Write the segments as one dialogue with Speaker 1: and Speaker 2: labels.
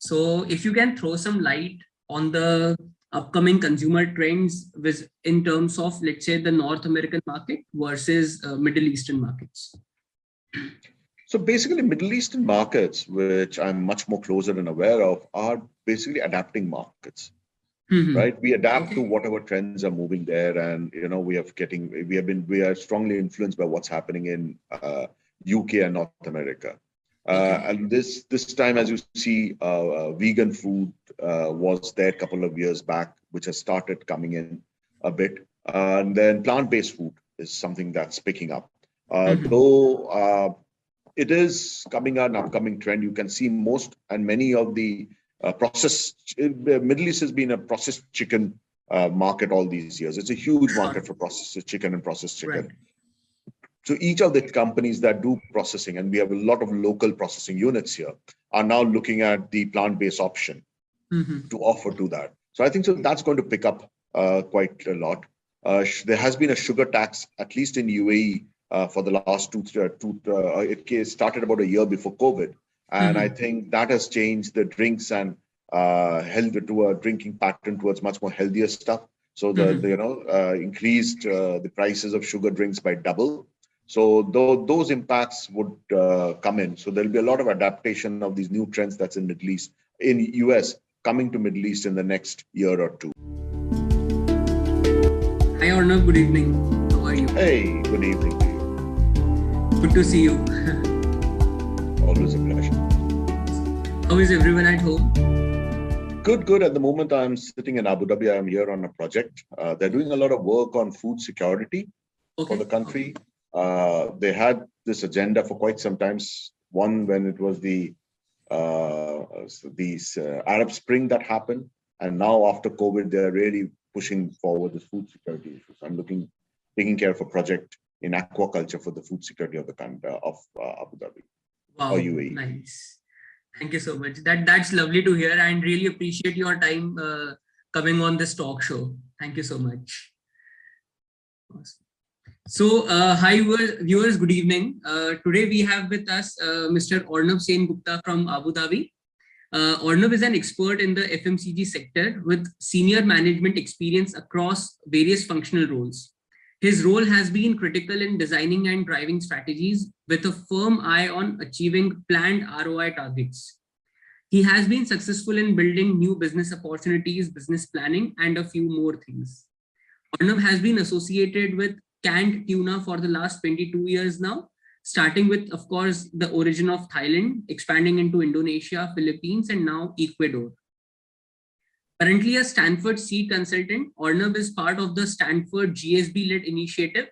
Speaker 1: So if you can throw some light on the upcoming consumer trends with, in terms of, let's say, the North American market versus Middle Eastern markets.
Speaker 2: So basically, Middle Eastern markets, which I'm much more closer and aware of, are basically adapting markets. Right, we adapt to whatever trends are moving there, and we are strongly influenced by what's happening in UK and North America. And this time, as you see, vegan food was there a couple of years back, which has started coming in a bit, and then plant-based food is something that's picking up. Though it is coming an upcoming trend, you can see most and many of the Middle East has been a processed chicken market all these years. It's a huge market for processed chicken and processed chicken. Right. So each of the companies that do processing, and we have a lot of local processing units here, are now looking at the plant-based option to offer to that. So I think that's going to pick up quite a lot. There has been a sugar tax, at least in UAE, for the last it started about a year before COVID. And I think that has changed the drinks and to a drinking pattern towards much more healthier stuff. So increased the prices of sugar drinks by double. So those impacts would come in. So there'll be a lot of adaptation of these new trends that's in Middle East, in US, coming to Middle East in the next year or two.
Speaker 1: Hi Arnab, good evening. How are you?
Speaker 2: Hey, good evening to you.
Speaker 1: Good to see you.
Speaker 2: Always a pleasure.
Speaker 1: How is everyone at home?
Speaker 2: Good. At the moment, I'm sitting in Abu Dhabi. I'm here on a project. They're doing a lot of work on food security for the country. They had this agenda for quite some time. One, when it was the Arab Spring that happened, and now after COVID, they're really pushing forward the food security issues. I'm taking care of a project in aquaculture for the food security of the country of Abu Dhabi.
Speaker 1: Wow, nice. Thank you so much. That's lovely to hear, and really appreciate your time coming on this talk show. Thank you so much. Awesome. So, hi viewers, good evening. Today we have with us Mr. Arnab Sengupta from Abu Dhabi. Arnab is an expert in the FMCG sector with senior management experience across various functional roles. His role has been critical in designing and driving strategies with a firm eye on achieving planned ROI targets. He has been successful in building new business opportunities, business planning, and a few more things. Arnab has been associated with canned tuna for the last 22 years now, starting with, of course, the origin of Thailand, expanding into Indonesia, Philippines, and now Ecuador. Currently a Stanford seed consultant, Arnab is part of the Stanford GSB-led initiative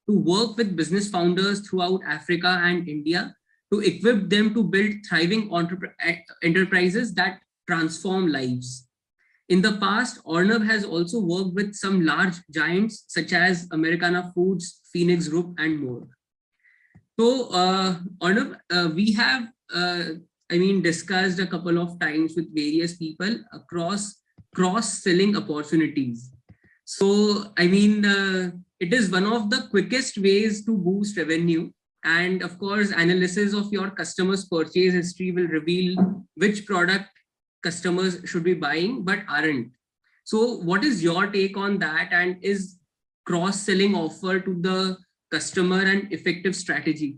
Speaker 1: to work with business founders throughout Africa and India to equip them to build thriving enterprises that transform lives. In the past, Arnab has also worked with some large giants such as Americana Foods, Phoenix Group, and more. So, Arnab, we have, discussed a couple of times with various people across cross-selling opportunities. So, it is one of the quickest ways to boost revenue. And of course, analysis of your customers' purchase history will reveal which product customers should be buying but aren't. So what is your take on that, and is cross-selling offer to the customer an effective strategy?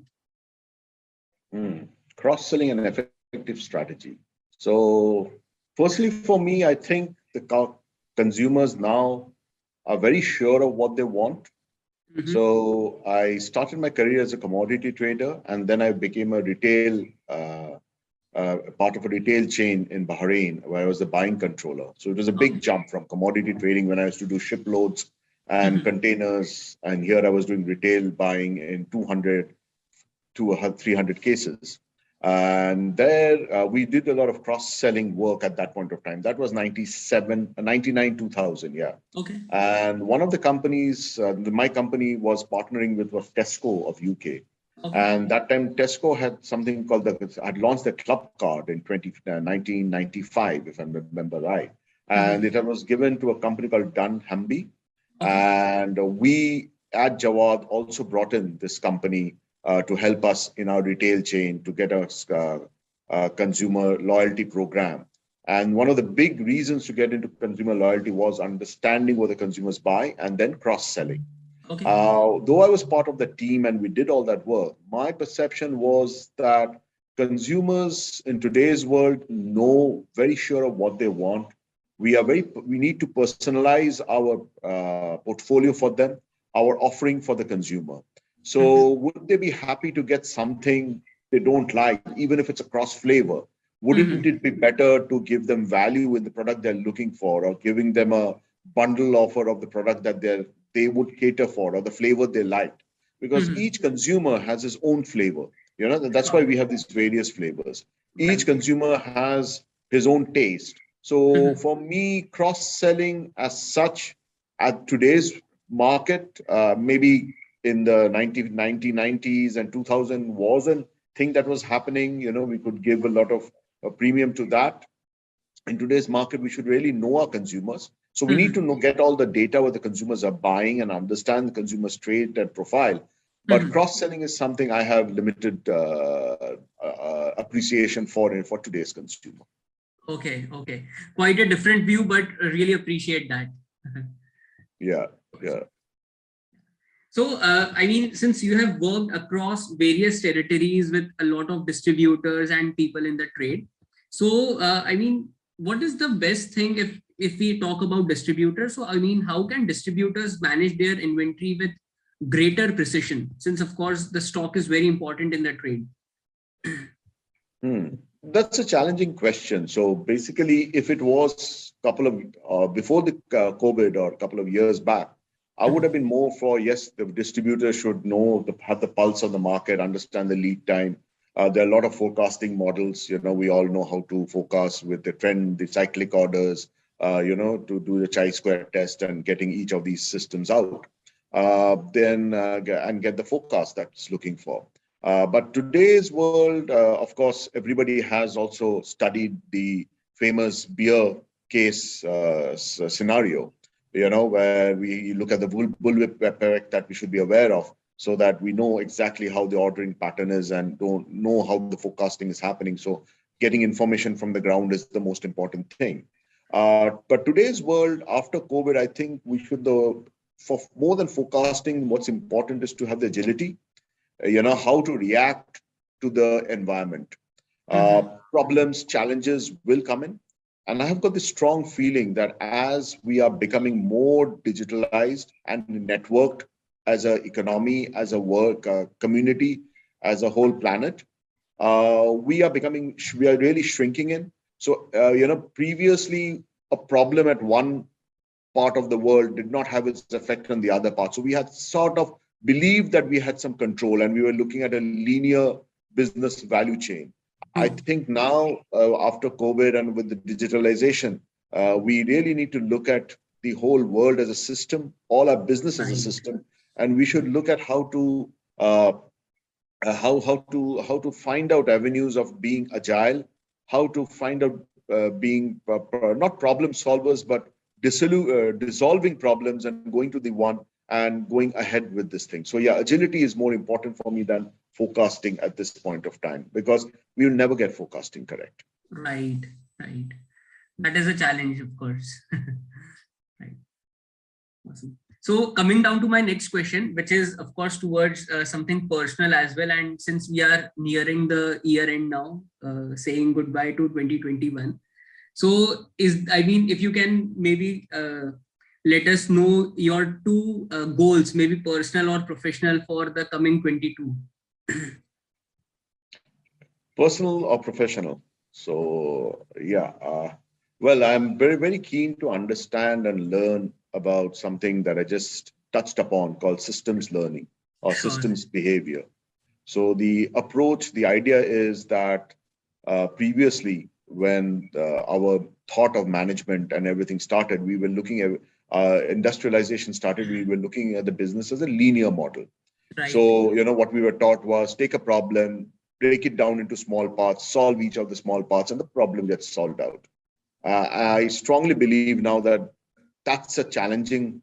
Speaker 2: Cross-selling an effective strategy. So firstly, for me, I think the consumers now are very sure of what they want. So I started my career as a commodity trader, and then I became a retail part of a retail chain in Bahrain, where I was the buying controller. So it was a big jump from commodity trading when I used to do shiploads and containers. And here I was doing retail buying in 200 to 300 cases. And there we did a lot of cross-selling work at that point of time. That was 99, 2000, yeah. Okay. And one of the companies, my company was partnering with was Tesco of UK. Okay. And that time Tesco had something called had launched the club card in 1995, if I remember right. And it was given to a company called dunnhumby. Okay. And we at Jawad also brought in this company to help us in our retail chain to get a consumer loyalty program. And one of the big reasons to get into consumer loyalty was understanding what the consumers buy and then cross-selling.
Speaker 1: Okay.
Speaker 2: Though I was part of the team and we did all that work, my perception was that consumers in today's world know very sure of what they want. We need to personalize our portfolio for them, our offering for the consumer. So would they be happy to get something they don't like, even if it's a cross flavor? Wouldn't it be better to give them value in the product they're looking for, or giving them a bundle offer of the product that they would cater for, or the flavor they liked? Because each consumer has his own flavor. That's why we have these various flavors. Each
Speaker 1: Right.
Speaker 2: consumer has his own taste. So for me, cross-selling as such at today's market, maybe in the 1990s and 2000 wasn't thing that was happening. We could give a lot of a premium to that. In today's market, we should really know our consumers. So we need to get all the data what the consumers are buying and understand the consumer's trait and profile. But cross-selling is something I have limited appreciation for today's consumer.
Speaker 1: Okay. Okay. Quite a different view, but really appreciate that.
Speaker 2: Yeah.
Speaker 1: So, I mean, since you have worked across various territories with a lot of distributors and people in the trade, so I mean, what is the best thing if we talk about distributors? So, I mean, how can distributors manage their inventory with greater precision? Since, of course, the stock is very important in the trade.
Speaker 2: That's a challenging question. So basically, if it was a couple of before the COVID or a couple of years back, I would have been more for, yes, the distributor should have the pulse of the market, understand the lead time. There are a lot of forecasting models. We all know how to forecast with the trend, the cyclic orders, to do the chi-square test and getting each of these systems out, and get the forecast that's looking for. But today's world, of course, everybody has also studied the famous beer case scenario, where we look at the bullwhip effect that we should be aware of, so that we know exactly how the ordering pattern is and don't know how the forecasting is happening. So getting information from the ground is the most important thing. But today's world, after COVID, I think we should, for more than forecasting, what's important is to have the agility, how to react to the environment. Problems, challenges will come in. And I have got this strong feeling that as we are becoming more digitalized and networked as an economy, as a work community, as a whole planet, we are really shrinking in. So, previously a problem at one part of the world did not have its effect on the other part. So we had sort of believed that we had some control and we were looking at a linear business value chain. I think now, after COVID and with the digitalization, we really need to look at the whole world as a system, all our business as a system, and we should look at how to find out avenues of being agile, how to find out being not problem solvers, but dissolving problems and going to the one and going ahead with this thing. So yeah, agility is more important for me than forecasting at this point of time, because we will never get forecasting correct.
Speaker 1: Right. That is a challenge, of course. Right. Awesome. So coming down to my next question, which is of course towards something personal as well. And since we are nearing the year end now, saying goodbye to 2021. So if you can maybe let us know your two goals, maybe personal or professional, for the coming 22.
Speaker 2: Personal or professional? So yeah, well, I'm very, very keen to understand and learn about something that I just touched upon called systems learning or systems behavior. So the approach, the idea is that previously, when our thought of management and everything started, we were looking at industrialization started, we were looking at the business as a linear model. Right. So, what we were taught was take a problem, break it down into small parts, solve each of the small parts, and the problem gets solved out. I strongly believe now that that's a challenging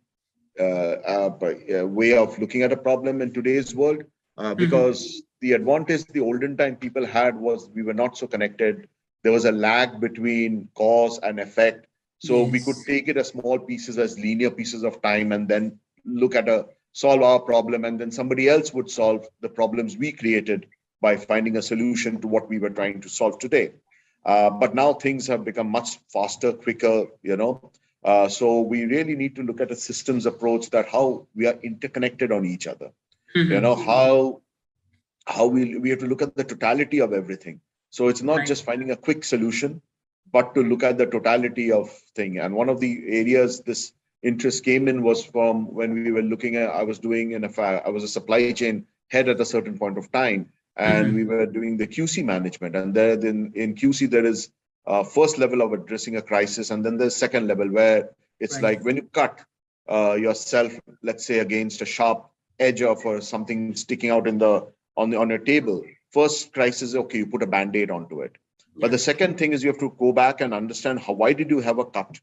Speaker 2: way of looking at a problem in today's world, because the advantage the olden time people had was we were not so connected. there was a lag between cause and effect. So we could
Speaker 1: Yes.
Speaker 2: take it as small pieces, as linear pieces of time, and then look at solve our problem, and then somebody else would solve the problems we created by finding a solution to what we were trying to solve today. But now things have become much faster, quicker, so we really need to look at a systems approach, that how we are interconnected on each other. How we have to look at the totality of everything. So it's not
Speaker 1: Right.
Speaker 2: just finding a quick solution, but to look at the totality of thing. And one of the areas this interest came in was from when we were looking at, I was a supply chain head at a certain point of time, and we were doing the QC management. And there then in QC, there is first level of addressing a crisis, and then there's second level where it's
Speaker 1: Right.
Speaker 2: like when you cut yourself, let's say against a sharp edge of something sticking out on your table. First crisis, okay, you put a band-aid onto it. But the second thing is you have to go back and understand why did you have a cut,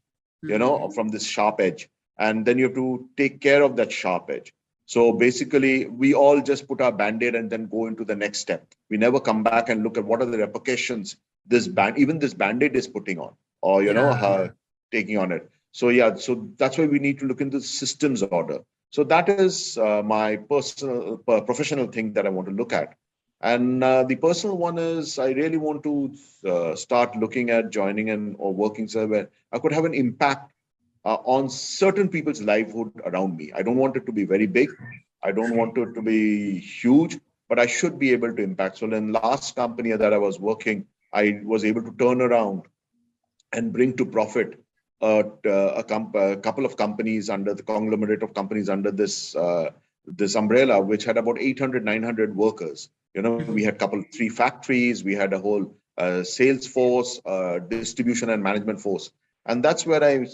Speaker 2: from this sharp edge, and then you have to take care of that sharp edge. So basically, we all just put our band-aid and then go into the next step. We never come back and look at what are the repercussions this band-aid is putting on, or taking on it. So that's why we need to look into the systems order. So that is my personal, professional thing that I want to look at. And the personal one is I really want to start looking at joining or working somewhere I could have an impact on certain people's livelihood around me. I don't want it to be very big. I don't want it to be huge, but I should be able to impact. So in the last company that I was working, I was able to turn around and bring to profit a couple of companies under the conglomerate of companies under this umbrella, which had about 800, 900 workers. We had three factories, we had a whole sales force, distribution and management force. And that's where I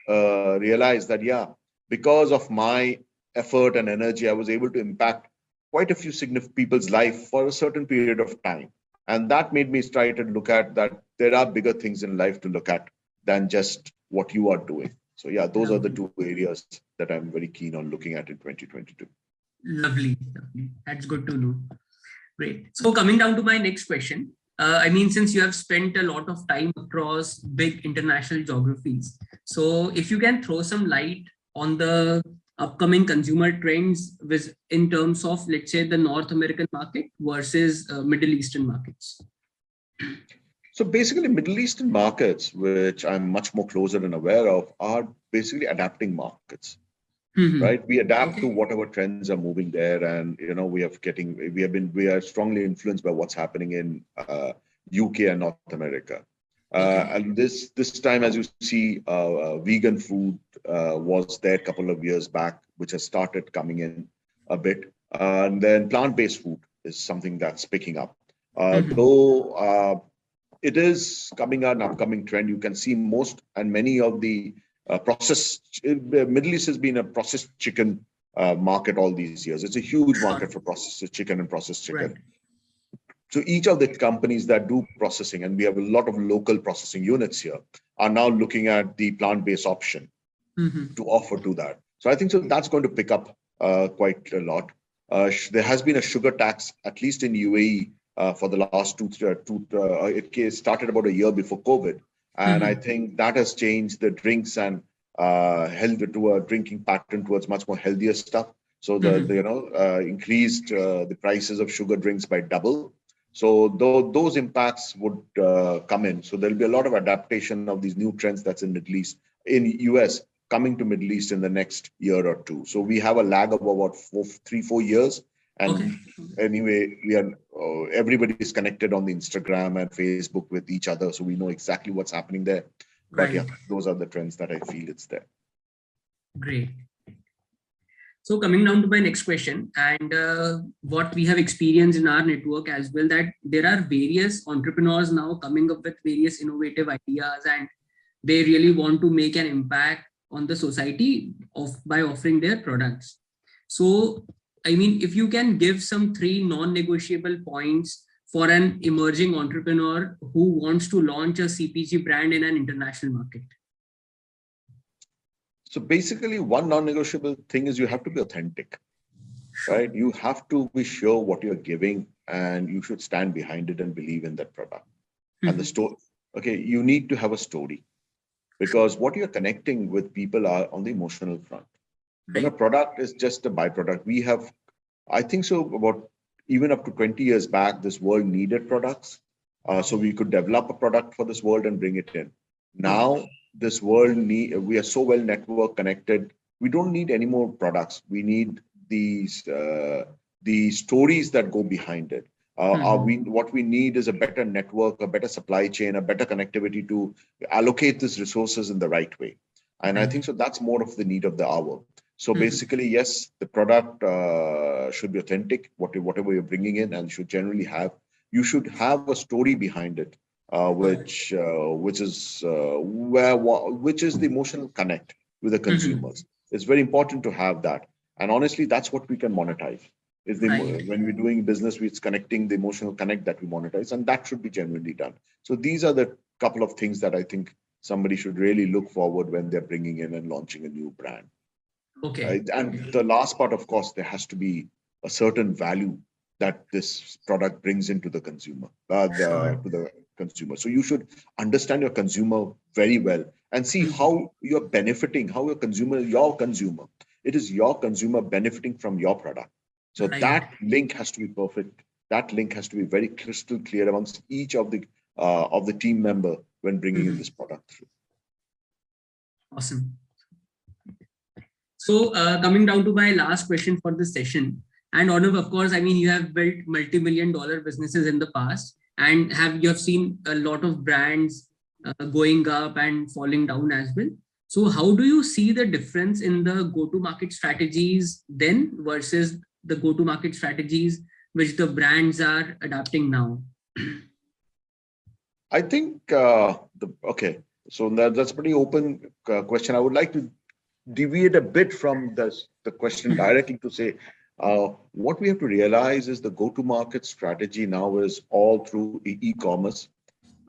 Speaker 2: realize that, because of my effort and energy, I was able to impact quite a few significant people's life for a certain period of time. And that made me try to look at that there are bigger things in life to look at than just what you are doing. So those are the two areas that I'm very keen on looking at in 2022.
Speaker 1: Lovely. That's good to know. Great. So coming down to my next question, since you have spent a lot of time across big international geographies, so if you can throw some light on the upcoming consumer trends in terms of, let's say, the North American market versus Middle Eastern markets.
Speaker 2: So basically, Middle Eastern markets, which I'm much more closer and aware of, are basically adapting markets. Right? We adapt to whatever trends are moving there, and we are strongly influenced by what's happening in UK and North America. And this time, as you see, vegan food was there a couple of years back, which has started coming in a bit, and then plant-based food is something that's picking up. Though it is an upcoming trend. You can see many of the Middle East has been a processed chicken market all these years. It's a huge market for processed chicken and processed chicken. Right. So each of the companies that do processing, and we have a lot of local processing units here, are now looking at the plant-based option to offer to that. So I think that's going to pick up quite a lot. There has been a sugar tax, at least in UAE, for the last it started about a year before COVID. And I think that has changed the drinks and to a drinking pattern towards much more healthier stuff. So increased the prices of sugar drinks by double. So those impacts would come in. So there'll be a lot of adaptation of these new trends that's in Middle East, in US, coming to Middle East in the next year or two. So we have a lag of about 3-4 years. And anyway, everybody is connected on the Instagram and Facebook with each other, so we know exactly what's happening there. But those are the trends that I feel it's there.
Speaker 1: Great. So coming down to my next question, and what we have experienced in our network as well, that there are various entrepreneurs now coming up with various innovative ideas, and they really want to make an impact on the society by offering their products. So if you can give some 3 non-negotiable points for an emerging entrepreneur who wants to launch a CPG brand in an international market.
Speaker 2: So basically, one non-negotiable thing is you have to be authentic, right? You have to be sure what you're giving, and you should stand behind it and believe in that product. and the store. Okay, you need to have a story, because what you're connecting with people are on the emotional front. When a product is just a byproduct, we have, I think so, about even up to 20 years back, this world needed products. So we could develop a product for this world and bring it in. Now, this world we are so well network connected. We don't need any more products. We need these the stories that go behind it. What we need is a better network, a better supply chain, a better connectivity to allocate these resources in the right way. And I think so that's more of the need of the hour. So basically, yes, the product should be authentic, whatever you're bringing in, and should generally you should have a story behind it, which is the emotional connect with the consumers. It's very important to have that, and honestly, that's what we can monetize. When we're doing business, it's connecting the emotional connect that we monetize, and that should be genuinely done. So these are the couple of things that I think somebody should really look forward when they're bringing in and launching a new brand. And the last part, of course, there has to be a certain value that this product brings into the consumer, to the consumer. So you should understand your consumer very well and see how you're benefiting, how your consumer, it is your consumer benefiting from your product. So that link has to be perfect. That link has to be very crystal clear amongst each of the team member when bringing in this product through.
Speaker 1: Awesome. So coming down to my last question for this session, and Arnab, of course, I mean, you have built multi-million-dollar businesses in the past, and you have seen a lot of brands going up and falling down as well. So how do you see the difference in the go-to-market strategies then versus the go-to-market strategies which the brands are adapting now?
Speaker 2: I think, so that's a pretty open question. I would like to deviate a bit from the question directly to say, what we have to realize is the go-to-market strategy now is all through e-commerce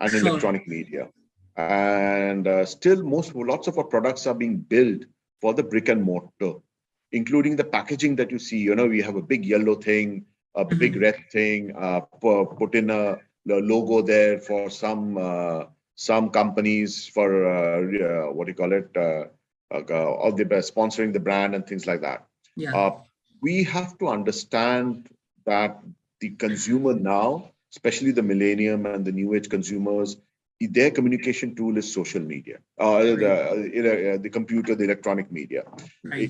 Speaker 2: and electronic media. And still lots of our products are being built for the brick and mortar, including the packaging that you see. We have a big yellow thing, a big red thing, put in a logo there for some companies for what do you call it, or the sponsoring the brand and things like that. We have to understand that the consumer now, especially the millennium and the new age consumers, their communication tool is social media, the computer, the electronic media,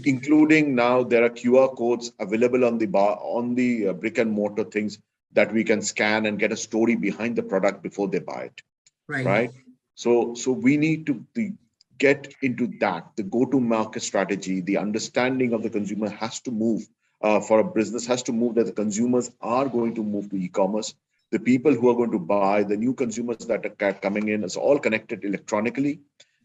Speaker 2: including now there are QR codes available on the brick and mortar things that we can scan and get a story behind the product before they buy it. Right. So we need to get into that. The go-to-market strategy, the understanding of the consumer has to move. For a business has to move, that the consumers are going to move to e-commerce. The people who are going to buy, the new consumers that are coming in, is all connected electronically.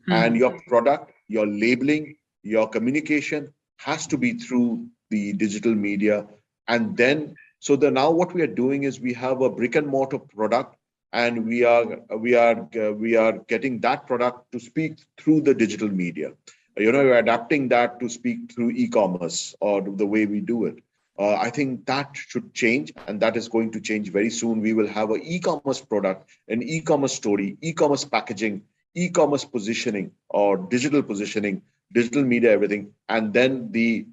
Speaker 2: And your product, your labeling, your communication has to be through the digital media. And then, now what we are doing is we have a brick and mortar product, and we are getting that product to speak through the digital media. We're adapting that to speak through e-commerce or the way we do it. I think that should change, and that is going to change very soon. We will have an e-commerce product, an e-commerce story, e-commerce packaging, e-commerce positioning or digital positioning, digital media, everything. And then the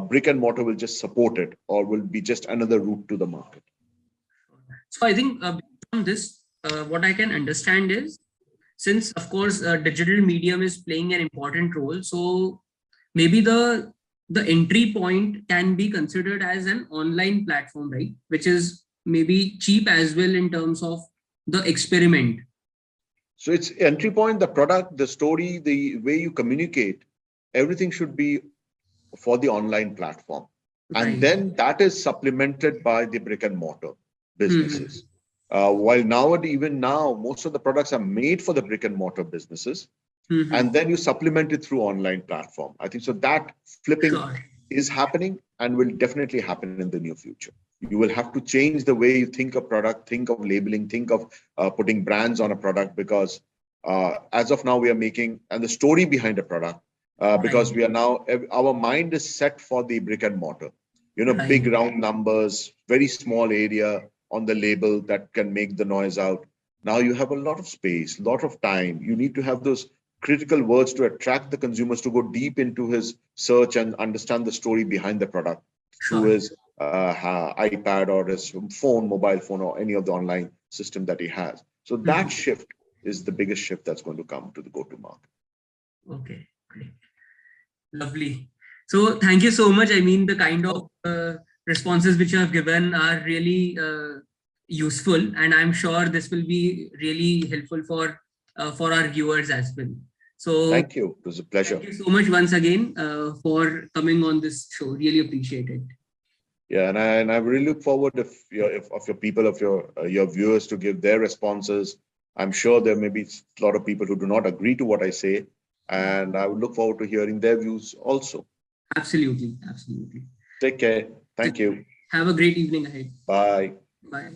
Speaker 2: brick and mortar will just support it, or will be just another route to the market.
Speaker 1: So I think from this, what I can understand is, since of course digital medium is playing an important role, so maybe the entry point can be considered as an online platform, right? Which is maybe cheap as well in terms of the experiment.
Speaker 2: So it's entry point, the product, the story, the way you communicate, everything should be for the online platform. And then that is supplemented by the brick and mortar businesses. While even now, most of the products are made for the brick and mortar businesses. And then you supplement it through online platform. I think so that flipping is happening and will definitely happen in the near future. You will have to change the way you think of product, think of labeling, think of putting brands on a product, because as of now we are making, and the story behind a product, because we are now, our mind is set for the brick and mortar, big round numbers, very small area on the label that can make the noise out. Now you have a lot of space, a lot of time. You need to have those critical words to attract the consumers to go deep into his search and understand the story behind the product through
Speaker 1: Sure.
Speaker 2: his iPad or his phone, mobile phone, or any of the online system that he has. So that shift is the biggest shift that's going to come to the go-to market.
Speaker 1: Okay, great. Lovely. So thank you so much. I mean, the kind of responses which you have given are really useful, and I'm sure this will be really helpful for our viewers as well. So
Speaker 2: thank you. It was a pleasure.
Speaker 1: Thank you so much once again for coming on this show. Really appreciate it.
Speaker 2: Yeah, and I really look forward if your viewers to give their responses. I'm sure there may be a lot of people who do not agree to what I say, and I would look forward to hearing their views also.
Speaker 1: Absolutely, absolutely.
Speaker 2: Take care. Thank you.
Speaker 1: Have a great evening ahead.
Speaker 2: Bye.
Speaker 1: Bye.